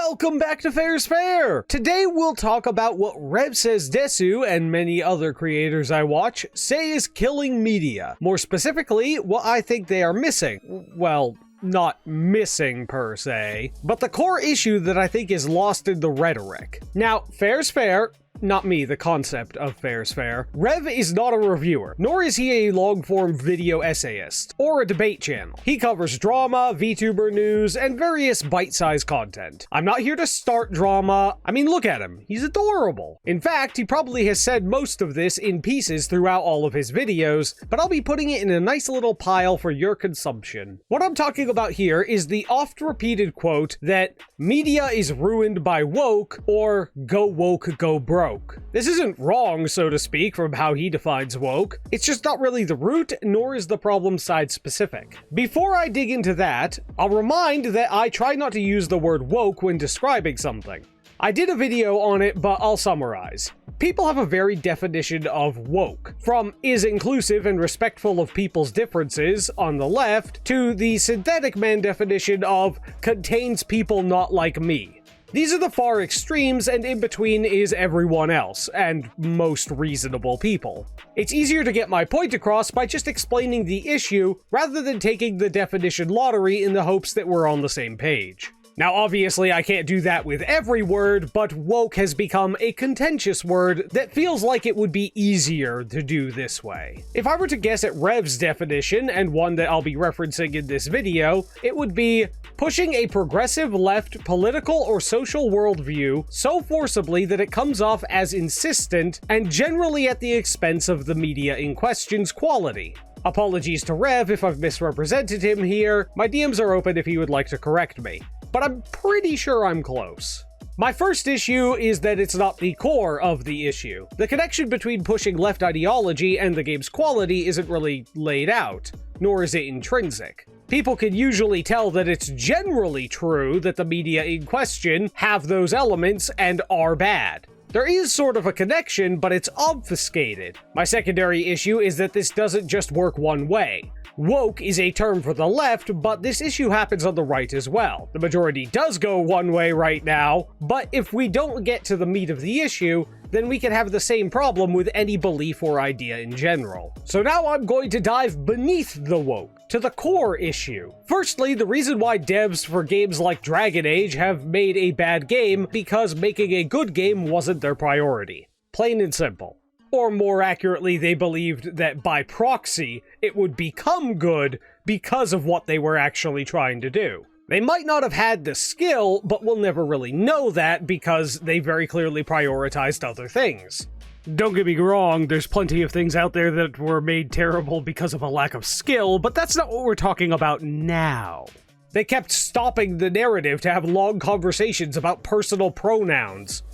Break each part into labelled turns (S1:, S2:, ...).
S1: Welcome back to Fair's Fair! Today we'll talk about what Rev Says Desu and many other creators I watch say is killing media. More specifically, what I think they are missing. Well, not missing per se, but the core issue that I think is lost in the rhetoric. Now, Fair's Fair, not me, the concept of Fair's Fair. Rev is not a reviewer, nor is he a long-form video essayist, or a debate channel. He covers drama, VTuber news, and various bite-sized content. I'm not here to start drama. I mean, look at him. He's adorable. In fact, he probably has said most of this in pieces throughout all of his videos, but I'll be putting it in a nice little pile for your consumption. What I'm talking about here is the oft-repeated quote that media is ruined by woke, or go woke, go broke. This isn't wrong, so to speak, from how he defines woke. It's just not really the root, nor is the problem side specific. Before I dig into that, I'll remind that I try not to use the word woke when describing something. I did a video on it, but I'll summarize. People have a varied definition of woke, from is inclusive and respectful of people's differences on the left, to the synthetic man definition of contains people not like me. These are the far extremes, and in between is everyone else, and most reasonable people. It's easier to get my point across by just explaining the issue, rather than taking the definition lottery in the hopes that we're on the same page. Now, obviously, I can't do that with every word, but woke has become a contentious word that feels like it would be easier to do this way. If I were to guess at Rev's definition, and one that I'll be referencing in this video, it would be pushing a progressive left political or social worldview so forcibly that it comes off as insistent and generally at the expense of the media in question's quality. Apologies to Rev if I've misrepresented him here. My DMs are open if he would like to correct me, but I'm pretty sure I'm close. My first issue is that it's not the core of the issue. The connection between pushing left ideology and the game's quality isn't really laid out, nor is it intrinsic. People can usually tell that it's generally true that the media in question have those elements and are bad. There is sort of a connection, but it's obfuscated. My secondary issue is that this doesn't just work one way. Woke is a term for the left, but this issue happens on the right as well. The majority does go one way right now, but if we don't get to the meat of the issue, then we can have the same problem with any belief or idea in general. So now I'm going to dive beneath the woke, to the core issue. Firstly, the reason why devs for games like Dragon Age have made a bad game because making a good game wasn't their priority. Plain and simple. Or more accurately, they believed that by proxy, it would become good because of what they were actually trying to do. They might not have had the skill, but we'll never really know that because they very clearly prioritized other things. Don't get me wrong, there's plenty of things out there that were made terrible because of a lack of skill, but that's not what we're talking about now. They kept stopping the narrative to have long conversations about personal pronouns.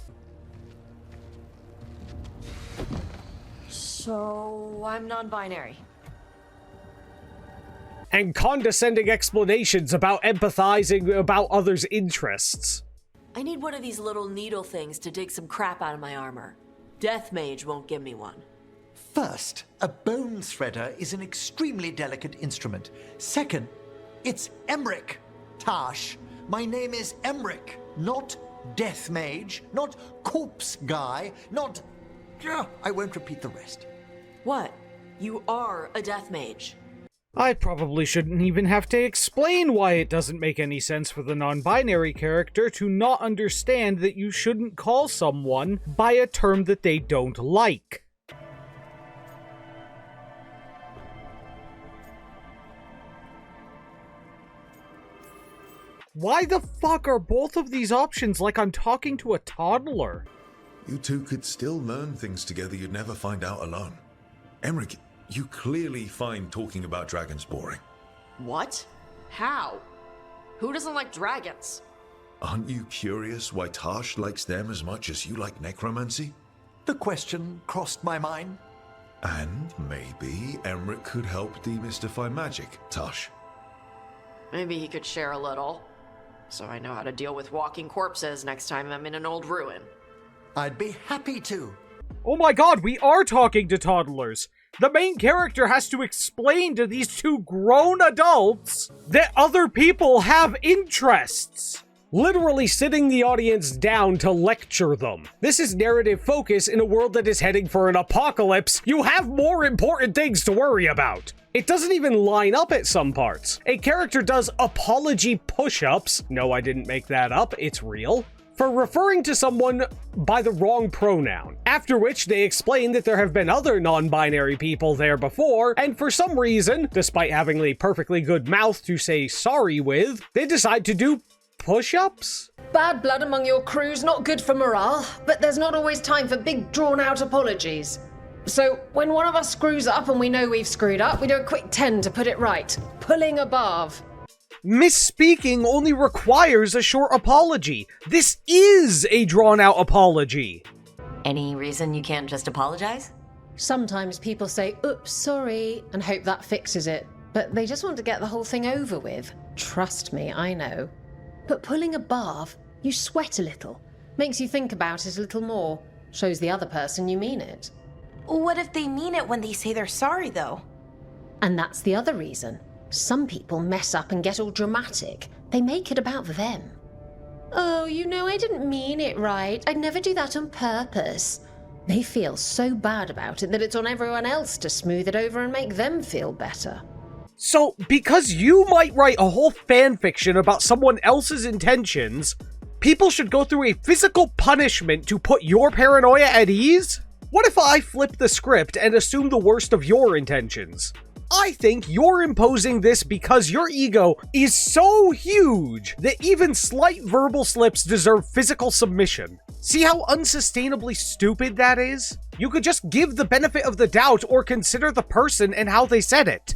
S2: So, I'm non-binary.
S1: And condescending explanations about empathizing about others' interests.
S2: I need one of these little needle things to dig some crap out of my armor. Death Mage won't give me one.
S3: First, a bone threader is an extremely delicate instrument. Second, it's Emmerich. Tash, my name is Emmerich, not Death Mage, not Corpse Guy, not... I won't repeat the rest.
S2: What? You are a Death Mage.
S1: I probably shouldn't even have to explain why it doesn't make any sense for the non-binary character to not understand that you shouldn't call someone by a term that they don't like. Why the fuck are both of these options like I'm talking to a toddler?
S4: You two could still learn things together you'd never find out alone. Emmerich, you clearly find talking about dragons boring.
S2: What? How? Who doesn't like dragons?
S4: Aren't you curious why Tash likes them as much as you like necromancy?
S3: The question crossed my mind.
S4: And maybe Emmerich could help demystify magic, Tash.
S2: Maybe he could share a little, so I know how to deal with walking corpses next time I'm in an old ruin.
S3: I'd be happy to.
S1: Oh my god, we are talking to toddlers! The main character has to explain to these two grown adults that other people have interests. literally sitting the audience down to lecture them. This is narrative focus in a world that is heading for an apocalypse. You have more important things to worry about. It doesn't even line up at some parts. A character does apology push-ups. No, I didn't make that up. It's real. For referring to someone by the wrong pronoun, after which they explain that there have been other non-binary people there before, and for some reason, despite having a perfectly good mouth to say sorry with, they decide to do push-ups?
S5: Bad blood among your crew's not good for morale, but there's not always time for big drawn-out apologies. So, when one of us screws up and we know we've screwed up, we do a quick 10 to put it right. Pulling above.
S1: Misspeaking only requires a short apology. This is a drawn-out apology.
S6: Any reason you can't just apologize?
S5: Sometimes people say, oops, sorry, and hope that fixes it. But they just want to get the whole thing over with. Trust me, I know. But pulling above, you sweat a little. Makes you think about it a little more. Shows the other person you mean it.
S7: What if they mean it when they say they're sorry, though?
S5: And that's the other reason. Some people mess up and get all dramatic. They make it about them. Oh, you know, I didn't mean it right. I'd never do that on purpose. They feel so bad about it that it's on everyone else to smooth it over and make them feel better.
S1: So, because you might write a whole fanfiction about someone else's intentions, people should go through a physical punishment to put your paranoia at ease? What if I flip the script and assume the worst of your intentions? I think you're imposing this because your ego is so huge that even slight verbal slips deserve physical submission. See how unsustainably stupid that is? You could just give the benefit of the doubt or consider the person and how they said it.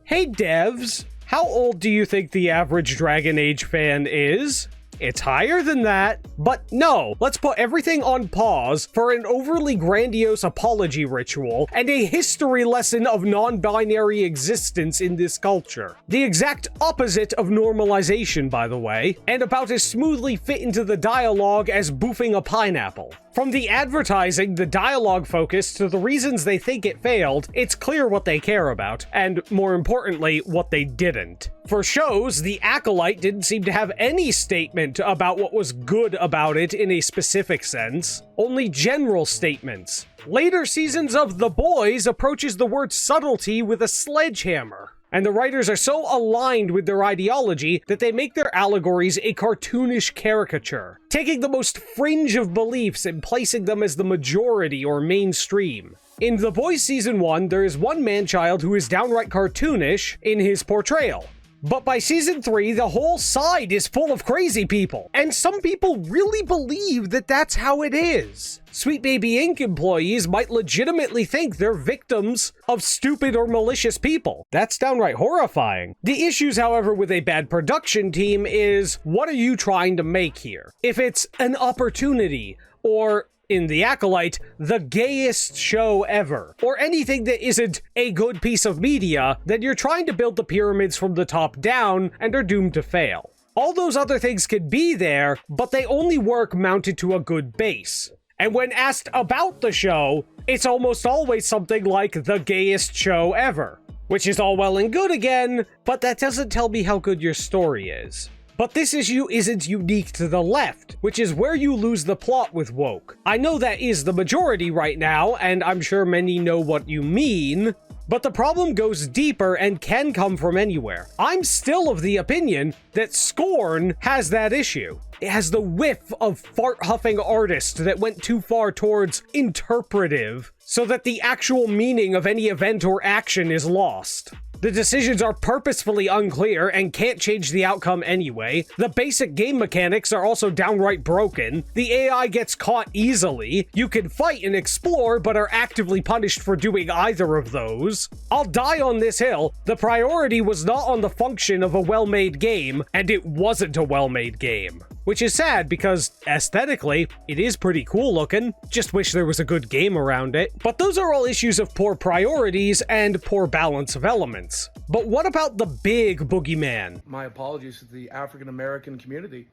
S1: Hey devs, how old do you think the average Dragon Age fan is? It's higher than that, but no, let's put everything on pause for an overly grandiose apology ritual and a history lesson of non-binary existence in this culture. The exact opposite of normalization, by the way, and about as smoothly fit into the dialogue as boofing a pineapple. From the advertising, the dialogue focus, to the reasons they think it failed, it's clear what they care about, and more importantly, what they didn't. For shows, The Acolyte didn't seem to have any statement about what was good about it in a specific sense, only general statements. Later seasons of The Boys approaches the word subtlety with a sledgehammer. And the writers are so aligned with their ideology that they make their allegories a cartoonish caricature, taking the most fringe of beliefs and placing them as the majority or mainstream. In The Boys Season 1, there is one man-child who is downright cartoonish in his portrayal. But by Season 3, the whole side is full of crazy people, and some people really believe that that's how it is. Sweet Baby Inc. employees might legitimately think they're victims of stupid or malicious people. That's downright horrifying. The issues, however, with a bad production team is, what are you trying to make here? If it's an opportunity, or in The Acolyte, the gayest show ever, or anything that isn't a good piece of media, then you're trying to build the pyramids from the top down and are doomed to fail. All those other things could be there, but they only work mounted to a good base. And when asked about the show, it's almost always something like the gayest show ever, which is all well and good again, but that doesn't tell me how good your story is. But this issue isn't unique to the left, which is where you lose the plot with woke. I know that is the majority right now, and I'm sure many know what you mean, but the problem goes deeper and can come from anywhere. I'm still of the opinion that Scorn has that issue. It has the whiff of fart-huffing artist that went too far towards interpretive, so that the actual meaning of any event or action is lost. The decisions are purposefully unclear and can't change the outcome anyway. The basic game mechanics are also downright broken. The AI gets caught easily. You can fight and explore, but are actively punished for doing either of those. I'll die on this hill. The priority was not on the function of a well-made game, and it wasn't a well-made game. Which is sad because, aesthetically, it is pretty cool looking. Just wish there was a good game around it. But those are all issues of poor priorities and poor balance of elements. But what about the big boogeyman?
S8: My apologies to the African American community.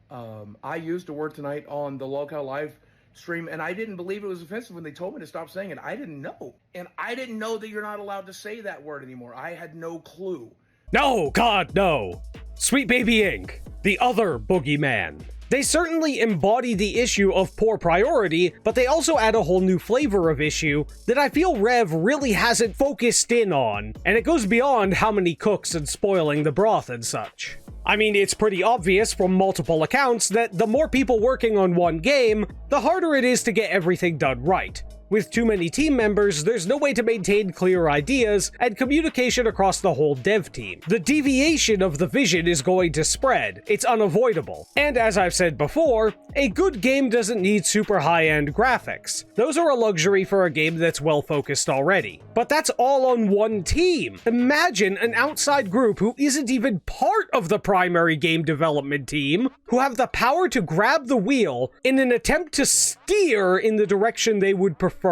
S8: I used a word tonight on the Lolcow live stream, and I didn't believe it was offensive when they told me to stop saying it. I didn't know. And I didn't know that you're not allowed to say that word anymore. I had no clue.
S1: No, God, no. Sweet Baby Inc., the other boogeyman. They certainly embody the issue of poor priority, but they also add a whole new flavor of issue that I feel Rev really hasn't focused in on, and it goes beyond how many cooks and spoiling the broth and such. I mean, it's pretty obvious from multiple accounts that the more people working on one game, the harder it is to get everything done right. With too many team members, there's no way to maintain clear ideas and communication across the whole dev team. The deviation of the vision is going to spread. It's unavoidable. And as I've said before, a good game doesn't need super high-end graphics. Those are a luxury for a game that's well-focused already. But that's all on one team. Imagine an outside group who isn't even part of the primary game development team, who have the power to grab the wheel in an attempt to steer in the direction they would prefer.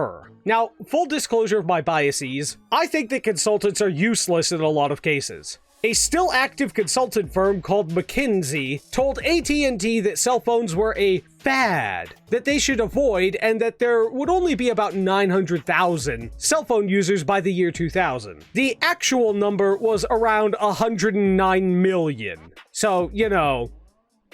S1: Now, full disclosure of my biases, I think that consultants are useless in a lot of cases. A still active consultant firm called McKinsey told AT&T that cell phones were a fad that they should avoid and that there would only be about 900,000 cell phone users by the year 2000. The actual number was around 109 million. So, you know,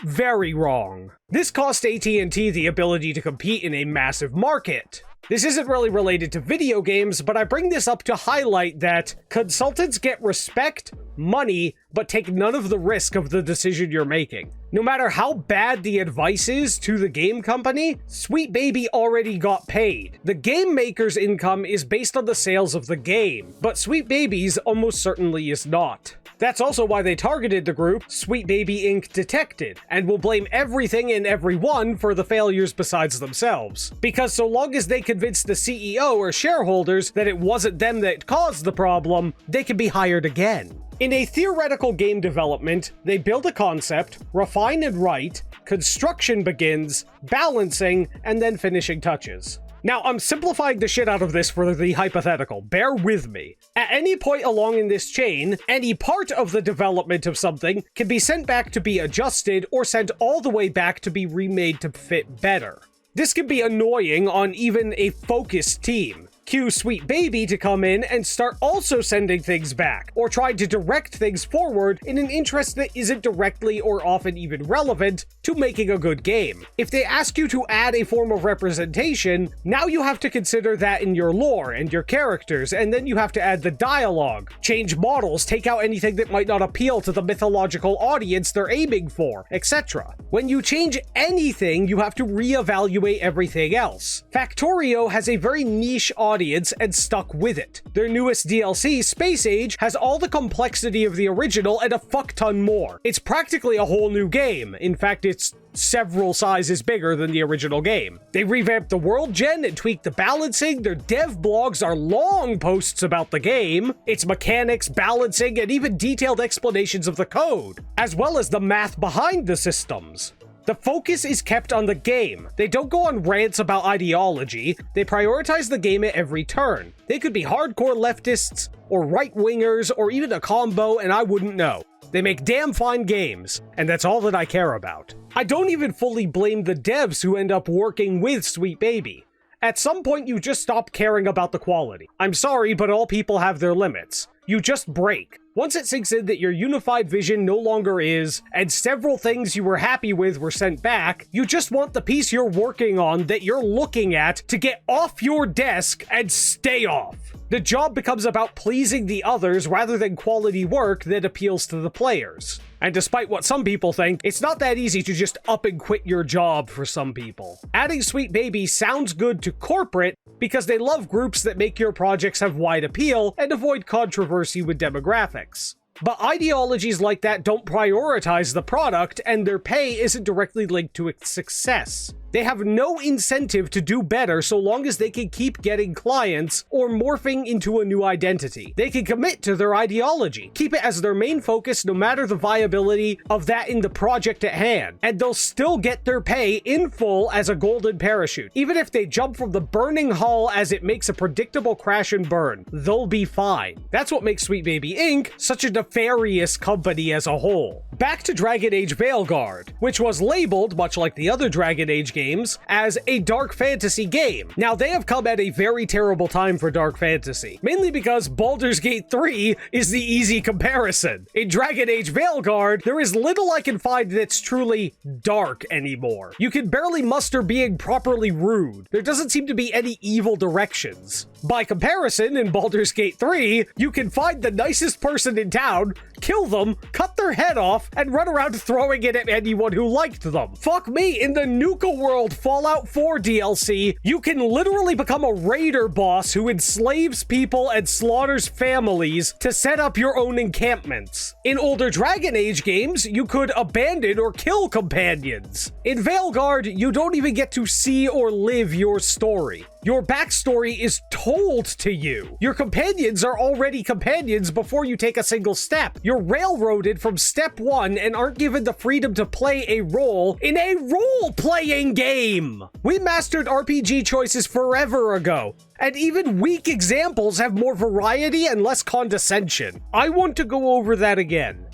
S1: very wrong. This cost AT&T the ability to compete in a massive market. This isn't really related to video games, but I bring this up to highlight that consultants get respect, money, but take none of the risk of the decision you're making. No matter how bad the advice is to the game company, Sweet Baby already got paid. The game maker's income is based on the sales of the game, but Sweet Baby's almost certainly is not. That's also why they targeted the group Sweet Baby Inc. Detected, and will blame everything and everyone for the failures besides themselves. Because so long as they convince the CEO or shareholders that it wasn't them that caused the problem, they can be hired again. In a theoretical game development, they build a concept, refine and write, construction begins, balancing, and then finishing touches. Now, I'm simplifying the shit out of this for the hypothetical. Bear with me. At any point along in this chain, any part of the development of something can be sent back to be adjusted or sent all the way back to be remade to fit better. This can be annoying on even a focused team. Cue Sweet Baby to come in and start also sending things back, or trying to direct things forward in an interest that isn't directly or often even relevant to making a good game. If they ask you to add a form of representation, now you have to consider that in your lore and your characters, and then you have to add the dialogue, change models, take out anything that might not appeal to the mythological audience they're aiming for, etc. When you change anything, you have to reevaluate everything else. Factorio has a very niche audience and stuck with it. Their newest DLC, Space Age, has all the complexity of the original and a fuck ton more. It's practically a whole new game. In fact, it's several sizes bigger than the original game. They revamped the world gen and tweaked the balancing. Their dev blogs are long posts about the game, its mechanics, balancing, and even detailed explanations of the code, as well as the math behind the systems. The focus is kept on the game. They don't go on rants about ideology. They prioritize the game at every turn. They could be hardcore leftists, or right-wingers, or even a combo, and I wouldn't know. They make damn fine games, and that's all that I care about. I don't even fully blame the devs who end up working with Sweet Baby. At some point, you just stop caring about the quality. I'm sorry, but all people have their limits. You just break. Once it sinks in that your unified vision no longer is, and several things you were happy with were sent back, you just want the piece you're working on that you're looking at to get off your desk and stay off. The job becomes about pleasing the others rather than quality work that appeals to the players. And despite what some people think, it's not that easy to just up and quit your job for some people. Adding Sweet Baby sounds good to corporate because they love groups that make your projects have wide appeal and avoid controversy with demographics. But ideologies like that don't prioritize the product, and their pay isn't directly linked to its success. They have no incentive to do better so long as they can keep getting clients or morphing into a new identity. They can commit to their ideology, keep it as their main focus no matter the viability of that in the project at hand, and they'll still get their pay in full as a golden parachute. Even if they jump from the burning hull as it makes a predictable crash and burn, they'll be fine. That's what makes Sweet Baby Inc. such a nefarious company as a whole. Back to Dragon Age Veilguard, which was labeled, much like the other Dragon Age games as a dark fantasy game. Now, they have come at a very terrible time for dark fantasy, mainly because Baldur's Gate 3 is the easy comparison. In Dragon Age Veilguard, there is little I can find that's truly dark anymore. You can barely muster being properly rude. There doesn't seem to be any evil directions. By comparison, in Baldur's Gate 3, you can find the nicest person in town, kill them, cut their head off, and run around throwing it at anyone who liked them. Fuck me, in the Nuka World Fallout 4 DLC, you can literally become a raider boss who enslaves people and slaughters families to set up your own encampments. In older Dragon Age games, you could abandon or kill companions. In Veilguard, you don't even get to see or live your story. Your backstory is told to you. Your companions are already companions before you take a single step. You're railroaded from step one and aren't given the freedom to play a role in a role-playing game. We mastered RPG choices forever ago, and even weak examples have more variety and less condescension. I want to go over that again.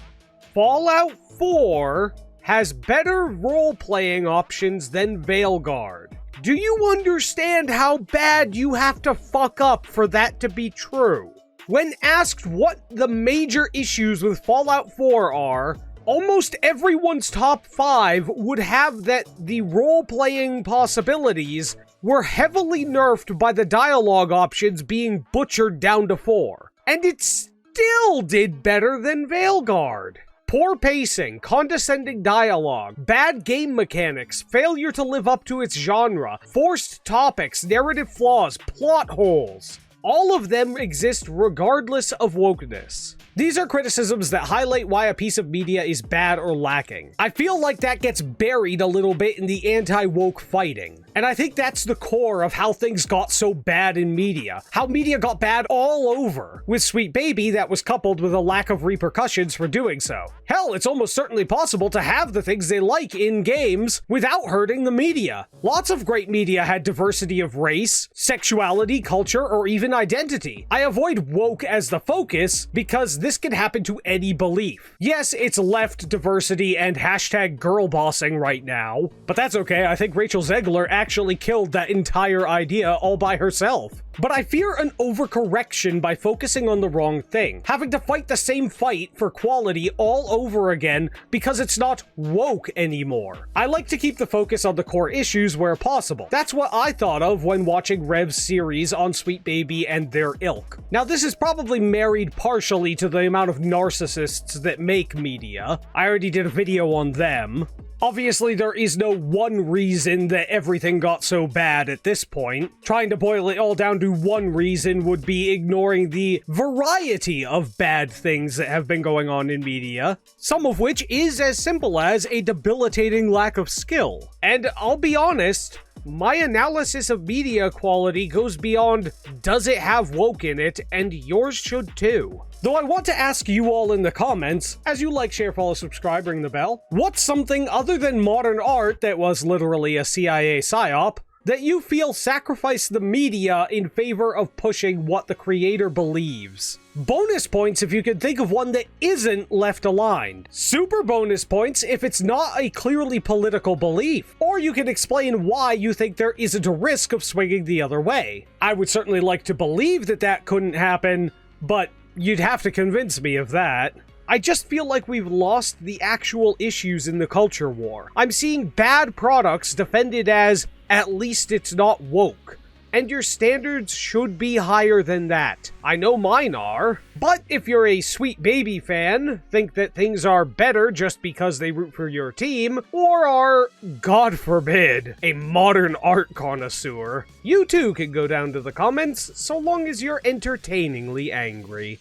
S1: Fallout 4 has better role-playing options than Veilguard. Do you understand how bad you have to fuck up for that to be true? When asked what the major issues with Fallout 4 are, almost everyone's top 5 would have that the role-playing possibilities were heavily nerfed by the dialogue options being butchered down to 4. And it still did better than Veilguard. Poor pacing, condescending dialogue, bad game mechanics, failure to live up to its genre, forced topics, narrative flaws, plot holes. All of them exist regardless of wokeness. These are criticisms that highlight why a piece of media is bad or lacking. I feel like that gets buried a little bit in the anti-woke fighting. And I think that's the core of how things got so bad in media. How media got bad all over. With Sweet Baby, that was coupled with a lack of repercussions for doing so. Hell, it's almost certainly possible to have the things they like in games without hurting the media. Lots of great media had diversity of race, sexuality, culture, or even identity. I avoid woke as the focus because this can happen to any belief. Yes, it's left diversity and hashtag girlbossing right now, but that's okay. I think Rachel Zegler actually killed that entire idea all by herself. But I fear an overcorrection by focusing on the wrong thing, having to fight the same fight for quality all over again because it's not woke anymore. I like to keep the focus on the core issues where possible. That's what I thought of when watching Rev's series on Sweet Baby and their ilk. Now, this is probably married partially to the amount of narcissists that make media. I already did a video on them. Obviously, there is no one reason that everything got so bad at this point. Trying to boil it all down to one reason would be ignoring the variety of bad things that have been going on in media, some of which is as simple as a debilitating lack of skill. And I'll be honest, my analysis of media quality goes beyond, does it have woke in it, and yours should too. Though I want to ask you all in the comments, as you like, share, follow, subscribe, ring the bell, what's something other than modern art that was literally a CIA psyop that you feel sacrificed the media in favor of pushing what the creator believes? Bonus points if you can think of one that isn't left aligned. Super bonus points if it's not a clearly political belief, or you can explain why you think there isn't a risk of swinging the other way. I would certainly like to believe that that couldn't happen, but you'd have to convince me of that. I just feel like we've lost the actual issues in the culture war. I'm seeing bad products defended as, at least it's not woke. And your standards should be higher than that. I know mine are. But if you're a Sweet Baby fan, think that things are better just because they root for your team, or are, God forbid, a modern art connoisseur, you too can go down to the comments, so long as you're entertainingly angry.